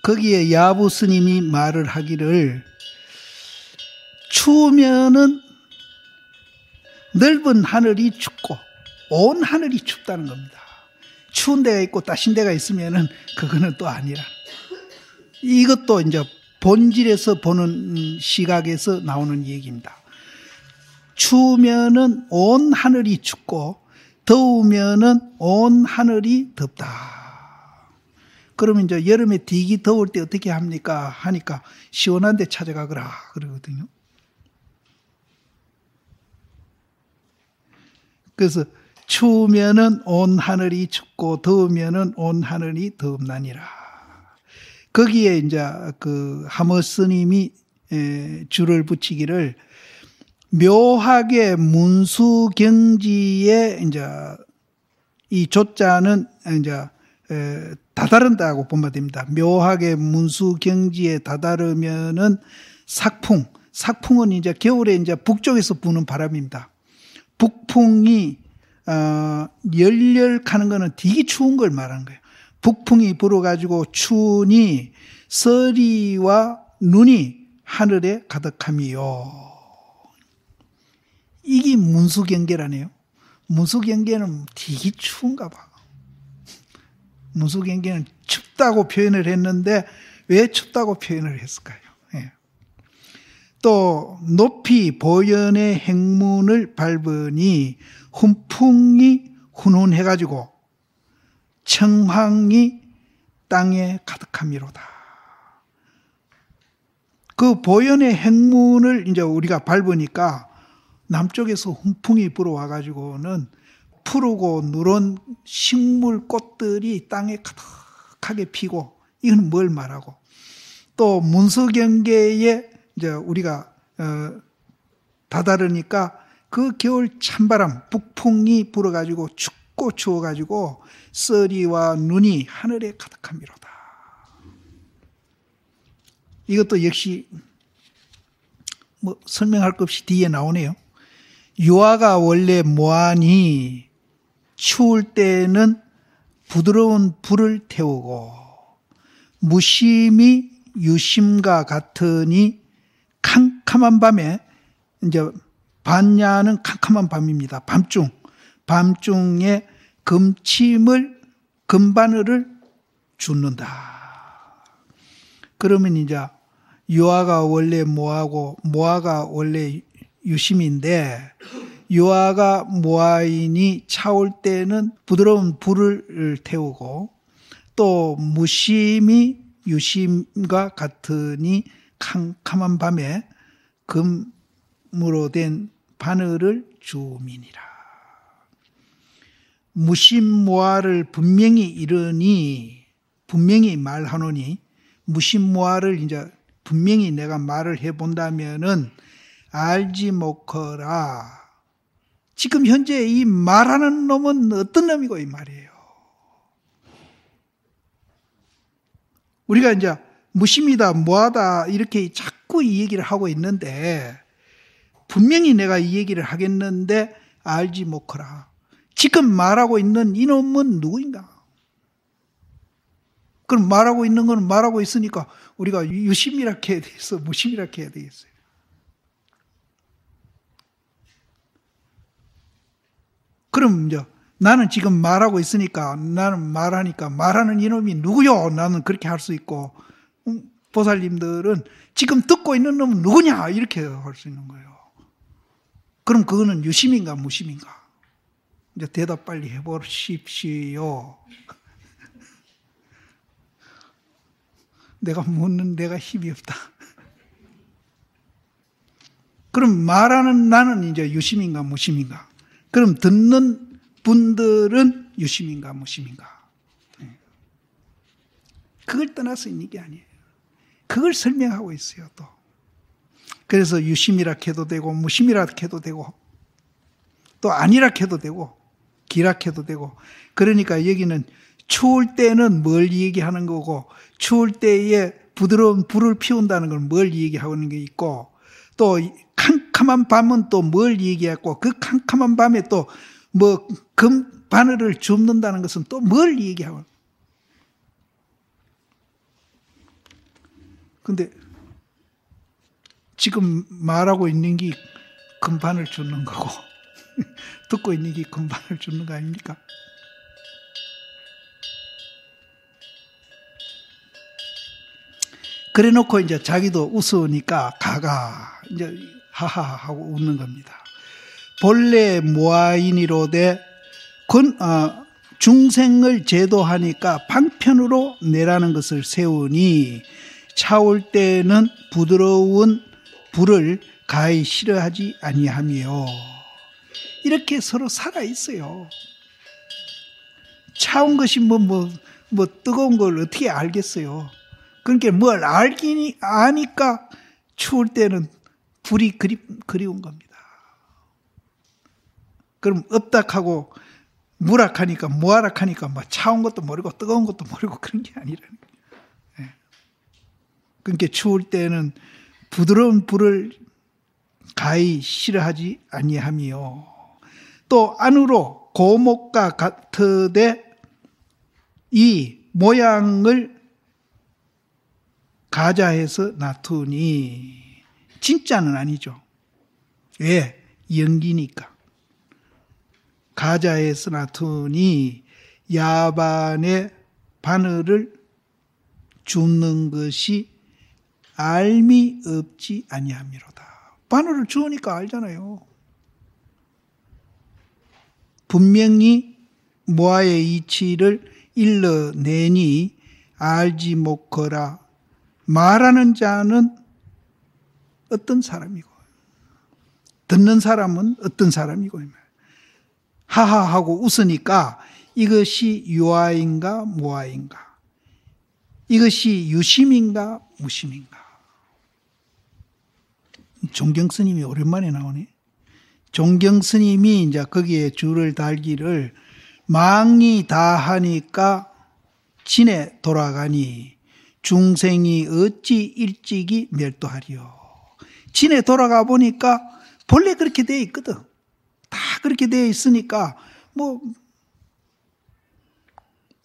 거기에 야부 스님이 말을 하기를 추우면은 넓은 하늘이 춥고 온 하늘이 춥다는 겁니다. 추운 데가 있고 따신 데가 있으면은 그거는 또 아니라. 이것도 이제 본질에서 보는 시각에서 나오는 얘기입니다. 추우면은 온 하늘이 춥고 더우면은 온 하늘이 덥다. 그러면 이제 여름에 되게 더울 때 어떻게 합니까? 하니까 시원한 데 찾아가거라 그러거든요. 그래서 추우면은 온 하늘이 춥고 더우면은 온 하늘이 덥나니라. 거기에 이제 그 하모 스님이 줄을 붙이기를 묘하게 문수경지에 이제 이 조자는 이제 다다른다고 보면 됩니다. 묘하게 문수경지에 다다르면은 삭풍은 이제 겨울에 이제 북쪽에서 부는 바람입니다. 북풍이 열렬하는 거는 되게 추운 걸 말하는 거예요. 북풍이 불어가지고 추우니 서리와 눈이 하늘에 가득함이요. 이게 문수경계라네요. 문수경계는 되게 추운가 봐. 문수경계는 춥다고 표현을 했는데 왜 춥다고 표현을 했을까요? 예. 또 높이 보현의 행문을 밟으니 훈풍이 훈훈해가지고 청황이 땅에 가득함이로다. 그 보현의 행문을 이제 우리가 밟으니까 남쪽에서 훈풍이 불어와가지고는 푸르고 누런 식물 꽃들이 땅에 가득하게 피고, 이건 뭘 말하고, 또 문서경계에 이제 우리가 다다르니까 그 겨울 찬바람, 북풍이 불어가지고 춥고 추워가지고 서리와 눈이 하늘에 가득함이로다. 이것도 역시 뭐 설명할 것 없이 뒤에 나오네요. 유화가 원래 뭐하니 추울 때는 부드러운 불을 태우고 무심이 유심과 같으니 캄캄한 밤에, 이제 반야는 캄캄한 밤입니다. 밤중에 금바늘을 줍는다. 그러면 이제 유화가 원래 뭐하고 모화가 원래 유심인데, 유화가 모아이니 차올 때는 부드러운 불을 태우고, 또 무심이 유심과 같으니 캄캄한 밤에 금으로 된 바늘을 주민이라. 무심모아를 분명히 이르니, 분명히 말하노니, 무심모아를 이제 분명히 내가 말을 해본다면은 알지 못하라. 지금 현재 이 말하는 놈은 어떤 놈이고 이 말이에요. 우리가 이제 무심이다, 뭐하다 이렇게 자꾸 이 얘기를 하고 있는데, 분명히 내가 이 얘기를 하겠는데 알지 못하라. 지금 말하고 있는 이놈은 누구인가? 그럼 말하고 있는 건 말하고 있으니까 우리가 유심이라 해야 되겠어, 무심이라 해야 되겠어요? 그럼 이제 나는 지금 말하고 있으니까, 나는 말하니까 말하는 이놈이 누구요? 나는 그렇게 할 수 있고, 보살님들은 지금 듣고 있는 놈은 누구냐? 이렇게 할 수 있는 거예요. 그럼 그거는 유심인가 무심인가? 이제 대답 빨리 해보십시오. 내가 묻는 데가 힘이 없다. 그럼 말하는 나는 이제 유심인가 무심인가? 그럼 듣는 분들은 유심인가 무심인가? 그걸 떠나서 있는 게 아니에요. 그걸 설명하고 있어요, 또. 그래서 유심이라 해도 되고 무심이라 해도 되고 또 아니라 해도 되고 기라 해도 되고. 그러니까 여기는 추울 때는 뭘 얘기하는 거고, 추울 때에 부드러운 불을 피운다는 걸 뭘 얘기하는 게 있고, 또 캄캄한 밤은 또 뭘 얘기하고, 그 캄캄한 밤에 또 뭐 금바늘을 줍는다는 것은 또 뭘 얘기하고. 근데 지금 말하고 있는 게 금반을 주는 거고 듣고 있는 게 금반을 주는 거 아닙니까? 그래 놓고 이제 자기도 웃으니까 가가 이제 하하 하고 웃는 겁니다. 본래 모아이니로되 중생을 제도하니까 방편으로 내라는 것을 세우니 차올 때는 부드러운 불을 가히 싫어하지 아니하며 이렇게 서로 살아 있어요. 차온 것이 뭐 뜨거운 걸 어떻게 알겠어요? 그러니까 뭘 아니까 추울 때는 불이 그리운 겁니다. 그럼 업닥하고 무락하니까 무아락하니까 뭐 차온 것도 모르고 뜨거운 것도 모르고 그런 게 아니라는 거예요. 그러니까 추울 때는 부드러운 불을 가히 싫어하지 아니하며 또 안으로 고목과 같으되 이 모양을 가자해서 놔두니 진짜는 아니죠. 왜? 연기니까. 가자해서 놔두니 야반의 바늘을 줍는 것이 알미 없지 아니함이로다. 바늘을 주우니까 알잖아요. 분명히 모아의 이치를 일러내니 알지 못거라. 말하는 자는 어떤 사람이고 듣는 사람은 어떤 사람이고 하하하고 웃으니까 이것이 유아인가 무아인가, 이것이 유심인가 무심인가. 종경스님이 오랜만에 나오네. 종경스님이 이제 거기에 줄을 달기를 망이 다 하니까 진에 돌아가니 중생이 어찌 일찍이 멸도하리요. 진에 돌아가 보니까 본래 그렇게 되어 있거든. 다 그렇게 되어 있으니까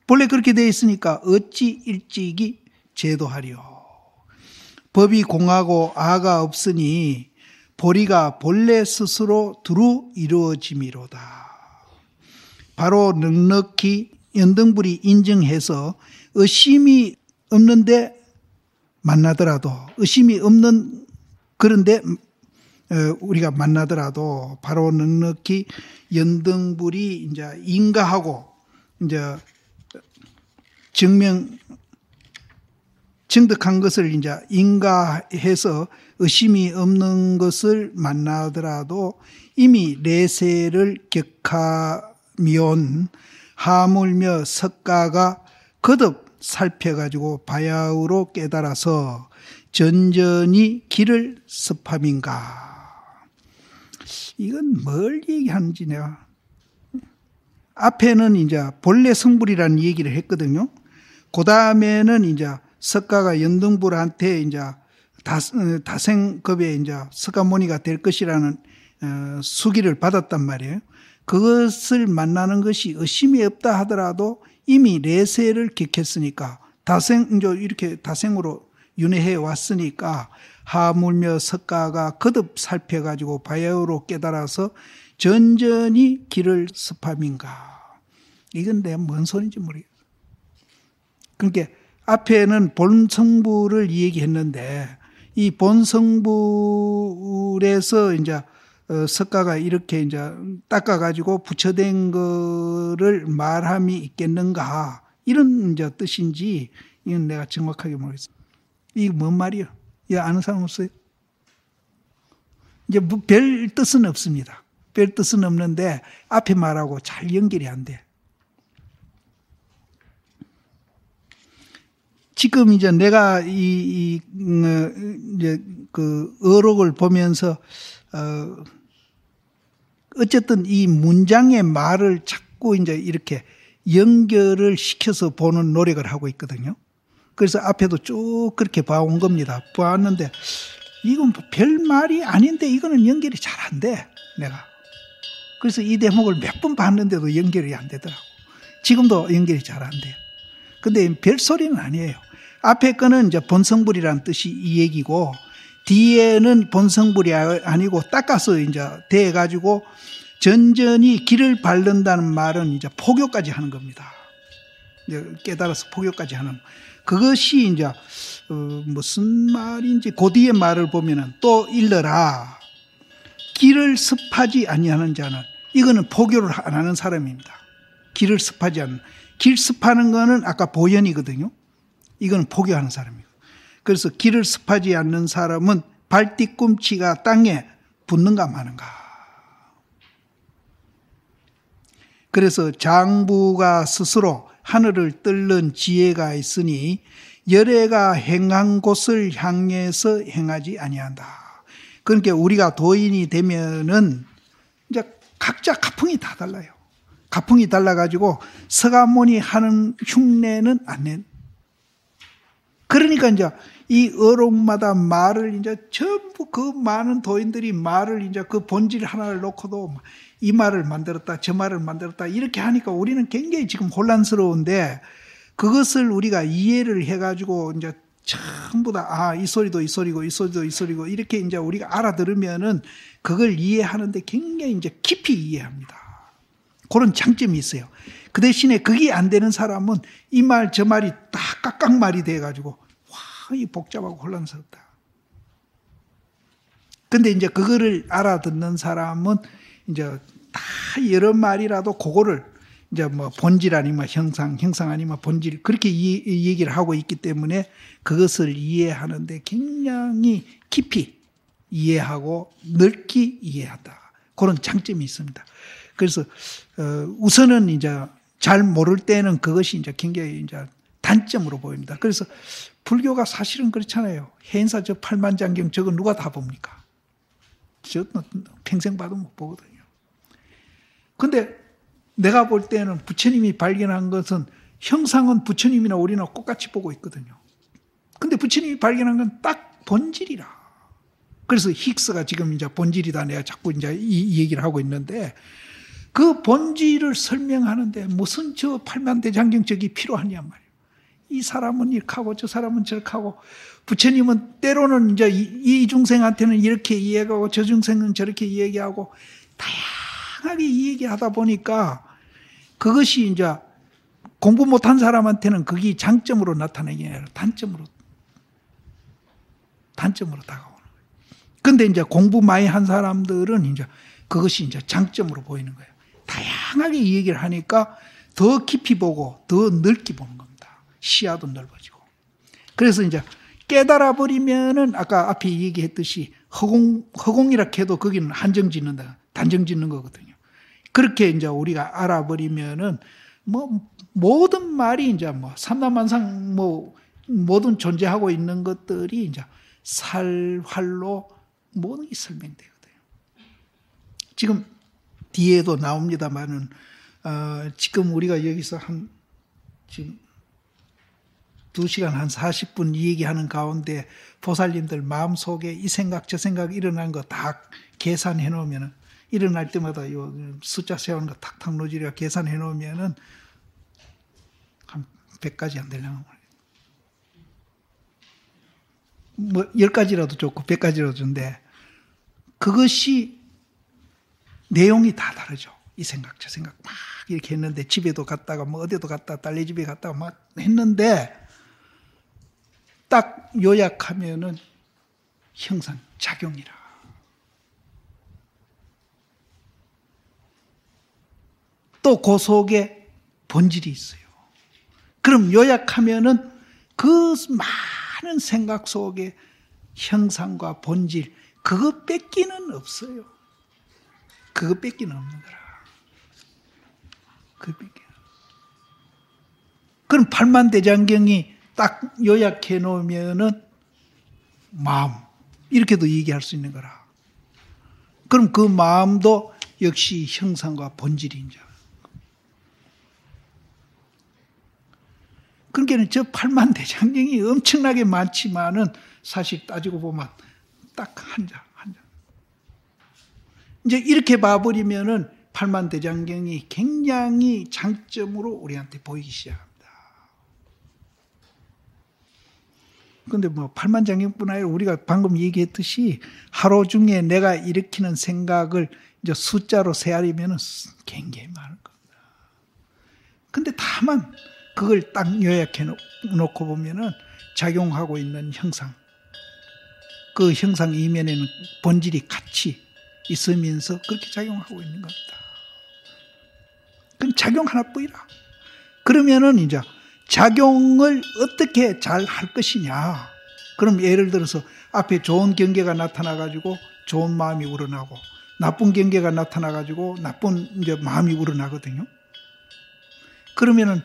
본래 그렇게 되어 있으니까 어찌 일찍이 제도하리요. 법이 공하고 아가 없으니 보리가 본래 스스로 두루 이루어짐이로다. 바로 넉넉히 연등불이 인정해서 의심이 없는데 만나더라도, 의심이 없는 그런데 우리가 만나더라도 바로 넉넉히 연등불이 이제 인가하고 이제 증득한 것을 이제 인가해서 의심이 없는 것을 만나더라도 이미 내세를 격하미온 하물며 석가가 거듭 살펴가지고 바야흐로 깨달아서 전전히 길을 습함인가. 이건 뭘 얘기하는지 내가 앞에는 이제 본래 성불이라는 얘기를 했거든요. 그 다음에는 이제 석가가 연등불한테 이제 다생급의 이제 석가모니가 될 것이라는 수기를 받았단 말이에요. 그것을 만나는 것이 의심이 없다 하더라도 이미 내세를 격했으니까 이렇게 다생으로 윤회해 왔으니까 하물며 석가가 거듭 살펴가지고 바야흐로 깨달아서 전전히 길을 습함인가. 이건 내가 뭔 소리인지 모르겠어요. 그러니까 앞에는 본성불을 얘기했는데 이 본성불에서 이제 석가가 이렇게 이제 닦아가지고 부처된 거를 말함이 있겠는가 이런 이제 뜻인지 이건 내가 정확하게 모르겠어요. 이게 뭔 말이에요? 이거 아는 사람 없어요? 이제 별 뜻은 없습니다. 별 뜻은 없는데 앞에 말하고 잘 연결이 안 돼. 지금 이제 내가 이제 그 어록을 보면서 어쨌든 이 문장의 말을 자꾸 이제 이렇게 연결을 시켜서 보는 노력을 하고 있거든요. 그래서 앞에도 쭉 그렇게 봐온 겁니다. 봐왔는데 이건 별 말이 아닌데 이거는 연결이 잘 안 돼, 내가. 그래서 이 대목을 몇 번 봤는데도 연결이 안 되더라고. 지금도 연결이 잘 안 돼요. 근데 별 소리는 아니에요. 앞에 거는 이제 본성불이라는 뜻이 이 얘기고, 뒤에는 본성불이 아니고 닦아서 이제 대해가지고 전전히 길을 밟는다는 말은 이제 포교까지 하는 겁니다. 깨달아서 포교까지 하는. 그것이 이제 무슨 말인지 그 뒤에 말을 보면은 또 일러라. 길을 습하지 아니하는 자는, 이거는 포교를 안 하는 사람입니다. 길을 습하지 않는. 길 습하는 거는 아까 보현이거든요. 이거는 포교하는 사람이고. 그래서 길을 습하지 않는 사람은 발뒤꿈치가 땅에 붙는가 마는가. 그래서 장부가 스스로 하늘을 뚫는 지혜가 있으니 열애가 행한 곳을 향해서 행하지 아니한다. 그러니까 우리가 도인이 되면은 이제 각자 가풍이 다 달라요. 가풍이 달라가지고 서가모니 하는 흉내는 안 낸. 그러니까 이제 이 어록마다 말을 이제 전부 그 많은 도인들이 말을 이제 그 본질 하나를 놓고도 이 말을 만들었다, 저 말을 만들었다, 이렇게 하니까 우리는 굉장히 지금 혼란스러운데, 그것을 우리가 이해를 해가지고 이제 전부 다, 이 소리도 이 소리고, 이 소리도 이 소리고, 이렇게 이제 우리가 알아들으면은 그걸 이해하는데 굉장히 이제 깊이 이해합니다. 그런 장점이 있어요. 그 대신에 그게 안 되는 사람은 이 말, 저 말이 다 깍깍말이 돼가지고, 이 복잡하고 혼란스럽다. 근데 이제 그거를 알아듣는 사람은 이제 다 여러 말이라도 그거를 이제 뭐 본질 아니면 형상, 형상 아니면 본질, 그렇게 얘기를 하고 있기 때문에 그것을 이해하는데 굉장히 깊이 이해하고 넓게 이해한다. 그런 장점이 있습니다. 그래서 우선은 이제 잘 모를 때는 그것이 이제 굉장히 이제 단점으로 보입니다. 그래서 불교가 사실은 그렇잖아요. 해인사 저 팔만장경 저거 누가 다 봅니까? 저 평생 봐도 못 보거든요. 근데 내가 볼 때는 부처님이 발견한 것은 형상은 부처님이나 우리나 똑같이 보고 있거든요. 근데 부처님이 발견한 건 딱 본질이라. 그래서 힉스가 지금 이제 본질이다 내가 자꾸 이제 이 얘기를 하고 있는데, 그 본질을 설명하는데 무슨 저 팔만대장경적이 필요하냐 말이에요. 이 사람은 이렇게 하고 저 사람은 저렇게 하고, 부처님은 때로는 이제 이 중생한테는 이렇게 이해하고 저 중생은 저렇게 이야기하고 다양하게 이야기하다 보니까 그것이 이제 공부 못한 사람한테는 그게 장점으로 나타나는 게 아니라 단점으로 다가오는 거예요. 근데 이제 공부 많이 한 사람들은 이제 그것이 이제 장점으로 보이는 거예요. 다양하게 이 얘기를 하니까 더 깊이 보고 더 넓게 보는 겁니다. 시야도 넓어지고. 그래서 이제 깨달아 버리면은 아까 앞에 얘기했듯이 허공이라 해도 거기는 한정 짓는다, 단정 짓는 거거든요. 그렇게 이제 우리가 알아버리면은 뭐 모든 말이 이제 뭐 삼라만상 뭐 모든 존재하고 있는 것들이 이제 살활로 모든 게 설명되거든요. 지금 뒤에도 나옵니다만은 지금 우리가 여기서 지금 2시간 한 40분 이 얘기하는 가운데 보살님들 마음속에 이 생각 저 생각 일어난 거 다 계산해 놓으면은, 일어날 때마다 요 숫자 세우는 거 탁탁 노지려 계산해 놓으면은 한 100가지 안 되려나 뭐 10가지라도 좋고 100가지라도 좋은데, 그것이 내용이 다 다르죠. 이 생각 저 생각 막 이렇게 했는데, 집에도 갔다가 뭐 어디도 갔다 딸네 집에 갔다가 막 했는데 딱 요약하면은 형상 작용이라. 또 그 속에 본질이 있어요. 그럼 요약하면은 그 많은 생각 속에 형상과 본질, 그거 뺏기는 없어요. 그거 뺏기는 없는 거라. 그거 뺏기는. 그럼 팔만대장경이 딱 요약해 놓으면은 마음, 이렇게도 얘기할 수 있는 거라. 그럼 그 마음도 역시 형상과 본질인 자. 그러니까 저 팔만대장경이 엄청나게 많지만은 사실 따지고 보면 딱 한 장. 이제 이렇게 봐버리면은 팔만대장경이 굉장히 장점으로 우리한테 보이기 시작합니다. 근데 뭐 팔만장경뿐 아니라 우리가 방금 얘기했듯이 하루 중에 내가 일으키는 생각을 이제 숫자로 세하려면 굉장히 많을 겁니다. 근데 다만 그걸 딱 요약해 놓고 보면은 작용하고 있는 형상, 그 형상 이면에는 본질이 같이 있으면서 그렇게 작용하고 있는 겁니다. 그럼 작용 하나뿐이라. 그러면은 이제 작용을 어떻게 잘 할 것이냐. 그럼 예를 들어서 앞에 좋은 경계가 나타나가지고 좋은 마음이 우러나고 나쁜 경계가 나타나가지고 나쁜 이제 마음이 우러나거든요. 그러면은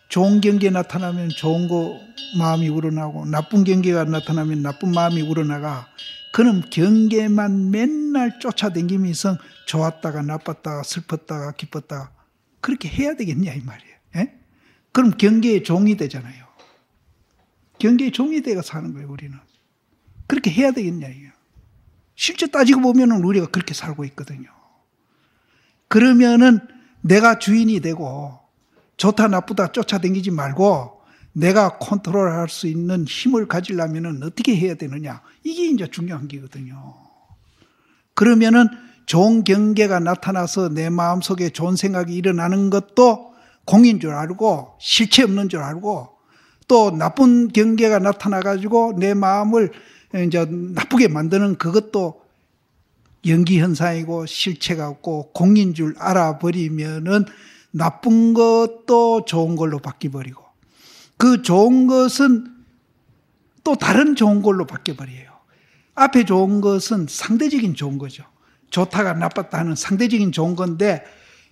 좋은 경계 나타나면 좋은 거 마음이 우러나고 나쁜 경계가 나타나면 나쁜 마음이 우러나가. 그럼 경계만 맨날 쫓아다니면서 좋았다가 나빴다가 슬펐다가 기뻤다가 그렇게 해야 되겠냐 이 말이에요. 예? 그럼 경계의 종이 되잖아요. 경계의 종이 되어 사는 거예요, 우리는. 그렇게 해야 되겠냐 이게요. 실제 따지고 보면은 우리가 그렇게 살고 있거든요. 그러면은 내가 주인이 되고 좋다 나쁘다 쫓아다니지 말고 내가 컨트롤할 수 있는 힘을 가지려면은 어떻게 해야 되느냐. 이게 이제 중요한 게거든요. 그러면은 좋은 경계가 나타나서 내 마음속에 좋은 생각이 일어나는 것도 공인 줄 알고 실체 없는 줄 알고 또 나쁜 경계가 나타나가지고 내 마음을 이제 나쁘게 만드는 그것도 연기현상이고 실체가 없고 공인 줄 알아버리면은 나쁜 것도 좋은 걸로 바뀌어버리고 그 좋은 것은 또 다른 좋은 걸로 바뀌어버려요. 앞에 좋은 것은 상대적인 좋은 거죠. 좋다가 나빴다 하는 상대적인 좋은 건데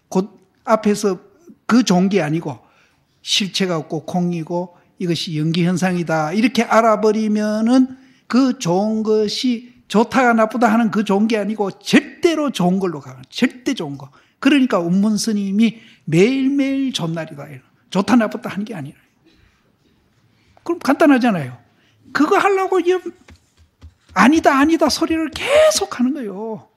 곧 앞에서 그 좋은 게 아니고 실체가 없고 공이고 이것이 연기현상이다 이렇게 알아버리면은 그 좋은 것이 좋다가 나쁘다 하는 그 좋은 게 아니고 절대로 좋은 걸로 가요. 절대 좋은 거. 그러니까 운문 스님이 매일매일 좋은 날이다. 좋다 나쁘다 하는 게 아니라. 그럼 간단하잖아요. 그거 하려고 아니다 아니다 소리를 계속 하는 거예요.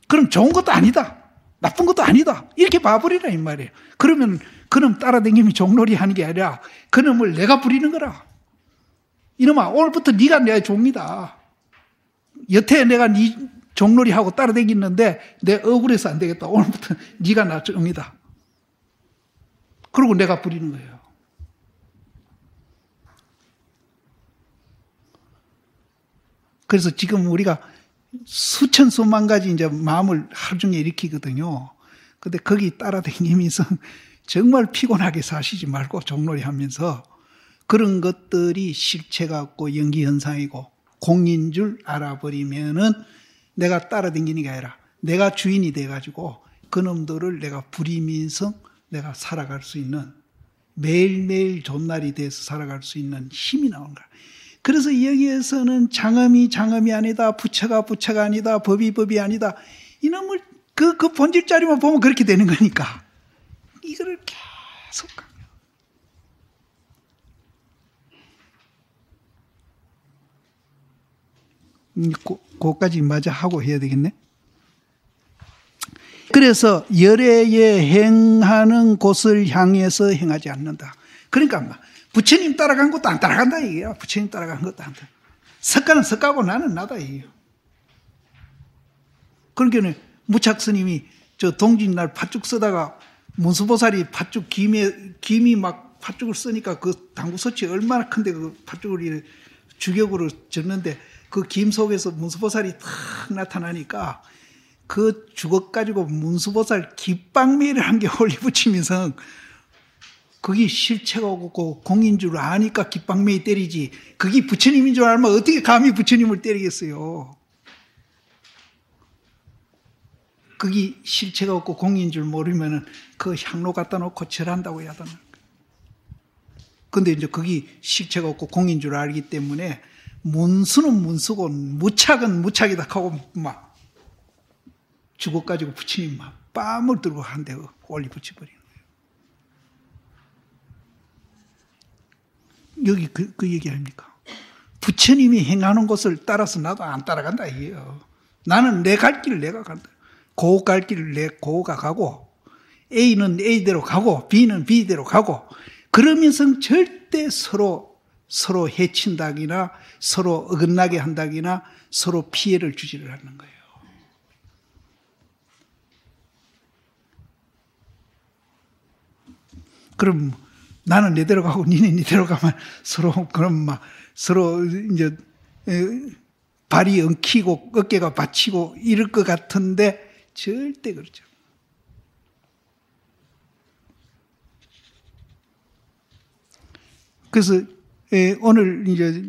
그럼 좋은 것도 아니다. 나쁜 것도 아니다. 이렇게 봐버리라 이 말이에요. 그러면 그놈 따라다니면 종놀이 하는 게 아니라 그놈을 내가 부리는 거라. 이놈아 오늘부터 네가 내 종이다. 여태 내가 네 종놀이하고 따라다녔는데 내 억울해서 안 되겠다. 오늘부터 네가 나 종이다. 그러고 내가 부리는 거예요. 그래서 지금 우리가 수천 수만 가지 이제 마음을 하루 종일 일으키거든요. 근데 거기 따라다니면서 정말 피곤하게 사시지 말고 종놀이 하면서 그런 것들이 실체가 없고 연기현상이고 공인 줄 알아버리면은 내가 따라다니는 게 아니라 내가 주인이 돼가지고 그놈들을 내가 부리면서 내가 살아갈 수 있는 매일매일 좋은 날이 돼서 살아갈 수 있는 힘이 나오는 거야. 그래서 여기에서는 장엄이 장엄이 아니다, 부처가 부처가 아니다, 법이 법이 아니다. 이놈을 그 본질자리만 보면 그렇게 되는 거니까 이거를 계속 그거까지 마저 하고 해야 되겠네. 그래서 열애에 행하는 곳을 향해서 행하지 않는다. 그러니까 부처님 따라간 것도 안 따라간다 이게요. 부처님 따라간 것도 안 따라간다. 석가는 석가고 나는 나다 이게요. 그러니까 무착 스님이 저 동짓날 팥죽 쓰다가 문수보살이 팥죽 김이 막 팥죽을 쓰니까 그 당구솥이 얼마나 큰데 그 팥죽을 주격으로 젓는데 그 김 속에서 문수보살이 탁 나타나니까 그 죽어가지고 문수보살 깃방매를 한 개 올려붙이면서 그게 실체가 없고 공인 줄 아니까 깃방매이 때리지 그게 부처님인 줄 알면 어떻게 감히 부처님을 때리겠어요. 그게 실체가 없고 공인 줄 모르면은 그 향로 갖다 놓고 절한다고 해야 되나. 근데 이제 그게 실체가 없고 공인 줄 알기 때문에 문수는 문수고 무착은 무착이다 하고 막 죽어가지고 부처님 막 뺨을 들고 한 대 올리 붙여버리는 거예요. 여기 그 얘기 아닙니까? 부처님이 행하는 것을 따라서 나도 안 따라간다 이게요. 나는 내 갈 길을 내가 간다. 고 갈 길을 내 고가 가고 A는 A대로 가고 B는 B대로 가고 그러면서 절대 서로 서로 해친다기나 서로 어긋나게 한다기나 서로 피해를 주지를 않는 거예요. 그럼 나는 내대로 가고 니네 니대로 가면 서로 그럼 막 서로 이제 발이 엉키고 어깨가 받치고 이럴 것 같은데 절대 그렇죠. 그래서 오늘 이제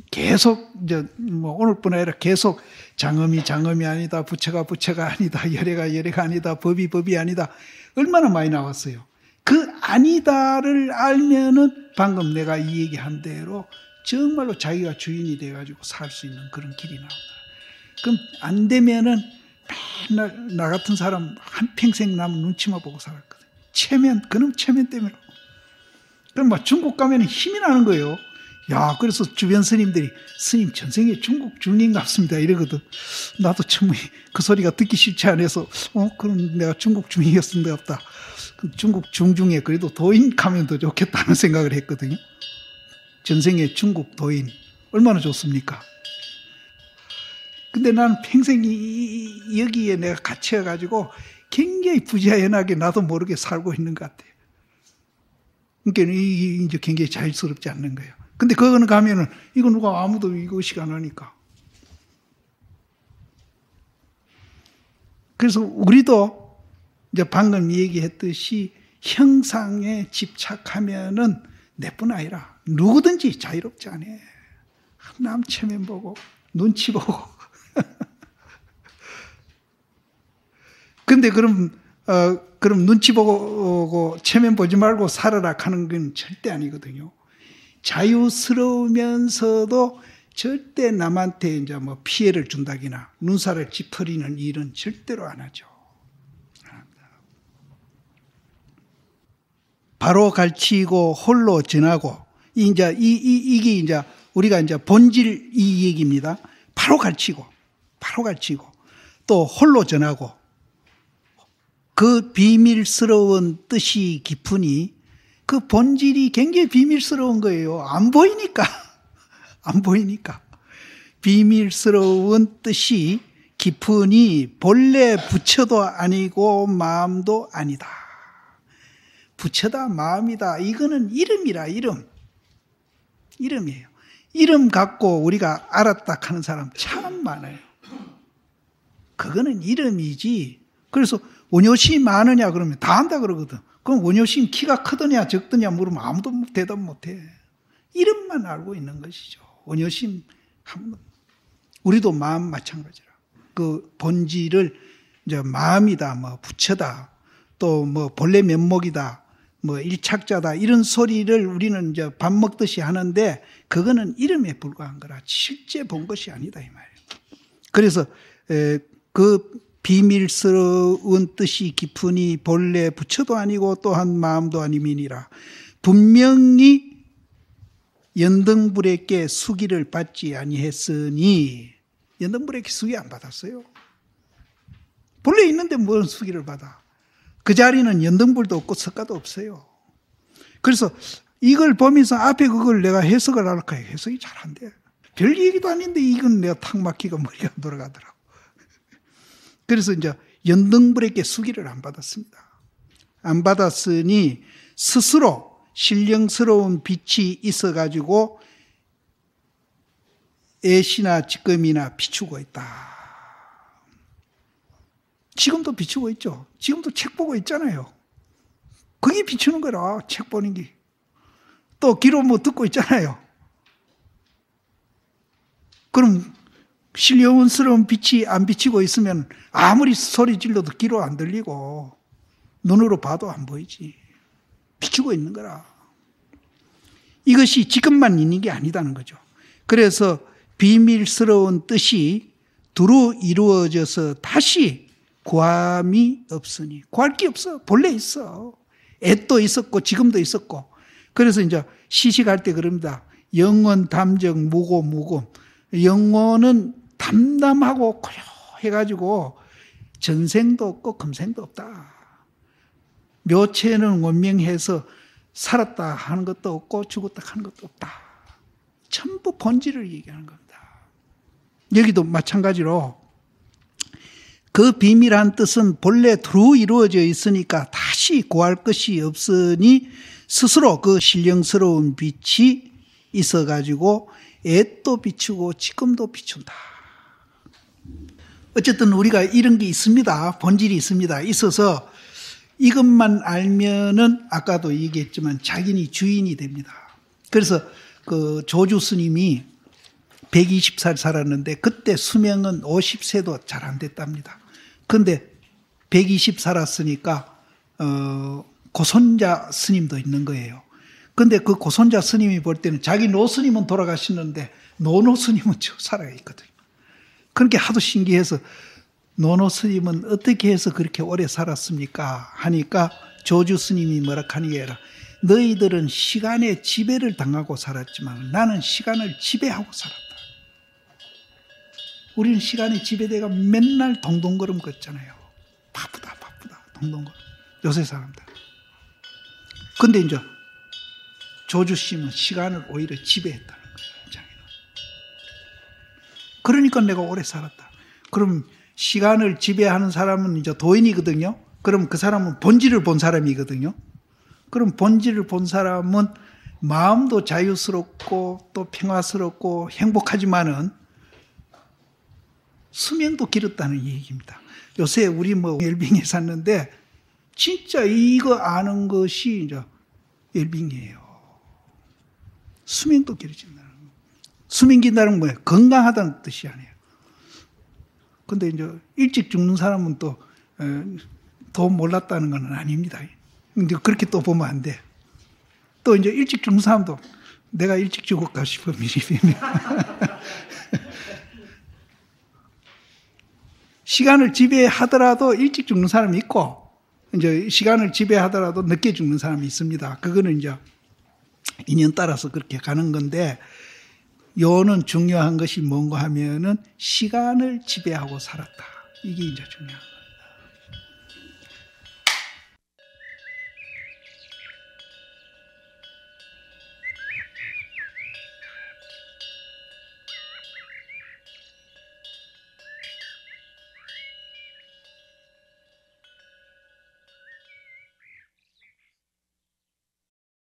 계속 이제 뭐 오늘뿐 아니라 계속 장엄이 아니다, 부처가 아니다, 열애가 아니다, 법이 아니다. 얼마나 많이 나왔어요. 그 아니다를 알면은 방금 내가 이 얘기한 대로 정말로 자기가 주인이 돼가지고 살 수 있는 그런 길이 나온다. 그럼 안 되면은 맨날 나 같은 사람 한평생 남 눈치만 보고 살았거든. 그놈 체면 때문에. 그럼 막 중국 가면 힘이 나는 거예요. 야, 그래서 주변 스님들이 스님 전생에 중국 중인 같습니다 이러거든. 나도 참 그 소리가 듣기 싫지 않아서 그럼 내가 중국 중이었을 리 없다. 중국 중에 그래도 도인 가면 더 좋겠다는 생각을 했거든요. 전생에 중국 도인 얼마나 좋습니까? 근데 나는 평생 여기에 내가 갇혀가지고 굉장히 부자연하게 나도 모르게 살고 있는 것 같아요. 그러니까 이게 이제 굉장히 자유스럽지 않는 거예요. 근데 그거는 가면은 이거 누가 아무도 이것이 안 하니까. 그래서 우리도 이제 방금 얘기했듯이 형상에 집착하면은 내뿐 아니라 누구든지 자유롭지 않아. 남 체면 보고 눈치 보고. 근데 그럼 눈치 보고 체면 보지 말고 살아라 하는 건 절대 아니거든요. 자유스러우면서도 절대 남한테 이제 뭐 피해를 준다기나 눈살을 찌푸리는 일은 절대로 안 하죠. 바로 갈치고 홀로 전하고 이게 이제 우리가 이제 본질 이 얘기입니다. 바로 갈치고 또 홀로 전하고 그 비밀스러운 뜻이 깊으니 그 본질이 굉장히 비밀스러운 거예요. 안 보이니까. 비밀스러운 뜻이 깊으니 본래 부처도 아니고 마음도 아니다. 부처다 마음이다. 이거는 이름이라 이름이에요. 이름 갖고 우리가 알았다 하는 사람 참 많아요. 그거는 이름이지. 그래서 원효심이 많으냐 그러면 다 안다 그러거든. 그럼 원효심 키가 크더냐 적더냐 물으면 아무도 대답 못해. 이름만 알고 있는 것이죠. 원효심 우리도 마음 마찬가지라. 그 본질을 이제 마음이다, 뭐 부처다, 또 뭐 본래 면목이다, 뭐 일착자다 이런 소리를 우리는 이제 밥 먹듯이 하는데 그거는 이름에 불과한 거라 실제 본 것이 아니다 이 말이에요. 그래서 그 비밀스러운 뜻이 깊으니 본래 부처도 아니고 또한 마음도 아님이니라. 분명히 연등불에게 수기를 받지 아니했으니 연등불에게 수기 안 받았어요. 본래 있는데 무슨 수기를 받아. 그 자리는 연등불도 없고 석가도 없어요. 그래서 이걸 보면서 앞에 그걸 내가 해석을 할까 해요. 해석이 잘 안 돼. 별 얘기도 아닌데 이건 내가 탁 막히고 머리가 안 돌아가더라고. 그래서 이제 연등불에게 수기를 안 받았습니다. 안 받았으니 스스로 신령스러운 빛이 있어가지고 애시나 지금이나 비추고 있다. 지금도 비추고 있죠. 지금도 책 보고 있잖아요. 그게 비추는 거라, 책 보는 게. 또 귀로 뭐 듣고 있잖아요. 그럼 신령스러운 빛이 안 비치고 있으면 아무리 소리 질러도 귀로 안 들리고 눈으로 봐도 안 보이지. 비추고 있는 거라. 이것이 지금만 있는 게 아니다는 거죠. 그래서 비밀스러운 뜻이 두루 이루어져서 다시 구함이 없으니. 구할 게 없어. 본래 있어. 애도 있었고 지금도 있었고. 그래서 이제 시식할 때 그럽니다. 영원 담정 무고. 영혼은 담담하고 고요해가지고 전생도 없고 금생도 없다. 묘체는 원명해서 살았다 하는 것도 없고 죽었다 하는 것도 없다. 전부 본질을 얘기하는 겁니다. 여기도 마찬가지로 그 비밀한 뜻은 본래 두루 이루어져 있으니까 다시 구할 것이 없으니 스스로 그 신령스러운 빛이 있어가지고 애도 비추고 지금도 비춘다. 어쨌든 우리가 이런 게 있습니다. 본질이 있습니다. 있어서 이것만 알면은 아까도 얘기했지만 자기니 주인이 됩니다. 그래서 그 조주 스님이 120살 살았는데 그때 수명은 50세도 잘 안 됐답니다. 그런데 120 살았으니까 고손자 스님도 있는 거예요. 그런데 그 고손자 스님이 볼 때는 자기 노스님은 돌아가시는데 노노 스님은 살아있거든요. 그렇게 하도 신기해서 노노 스님은 어떻게 해서 그렇게 오래 살았습니까? 하니까 조주 스님이 뭐라 하니까 너희들은 시간의 지배를 당하고 살았지만 나는 시간을 지배하고 살았다. 우리는 시간에 지배돼가 맨날 동동걸음 걷잖아요. 바쁘다 동동걸음. 요새 사람들. 근데 이제 조주씨는 시간을 오히려 지배했다는 거예요. 자기는. 그러니까 내가 오래 살았다. 그럼 시간을 지배하는 사람은 이제 도인이거든요. 그럼 그 사람은 본질을 본 사람이거든요. 그럼 본질을 본 사람은 마음도 자유스럽고 또 평화스럽고 행복하지만은 수명도 길었다는 얘기입니다. 요새 우리 웰빙에 샀는데 진짜 이거 아는 것이 이제 웰빙이에요. 수명도 길어진다는 거. 수명 긴다는 건 뭐예요? 건강하다는 뜻이 아니에요. 근데 이제 일찍 죽는 사람은 또 더 몰랐다는 건 아닙니다. 근데 그렇게 또 보면 안 돼. 또 이제 일찍 죽는 사람도 내가 일찍 죽을까 싶어 미리. 시간을 지배하더라도 일찍 죽는 사람이 있고, 이제 시간을 지배하더라도 늦게 죽는 사람이 있습니다. 그거는 이제 인연 따라서 그렇게 가는 건데, 요는 중요한 것이 뭔가 하면은 시간을 지배하고 살았다. 이게 이제 중요한 거예요.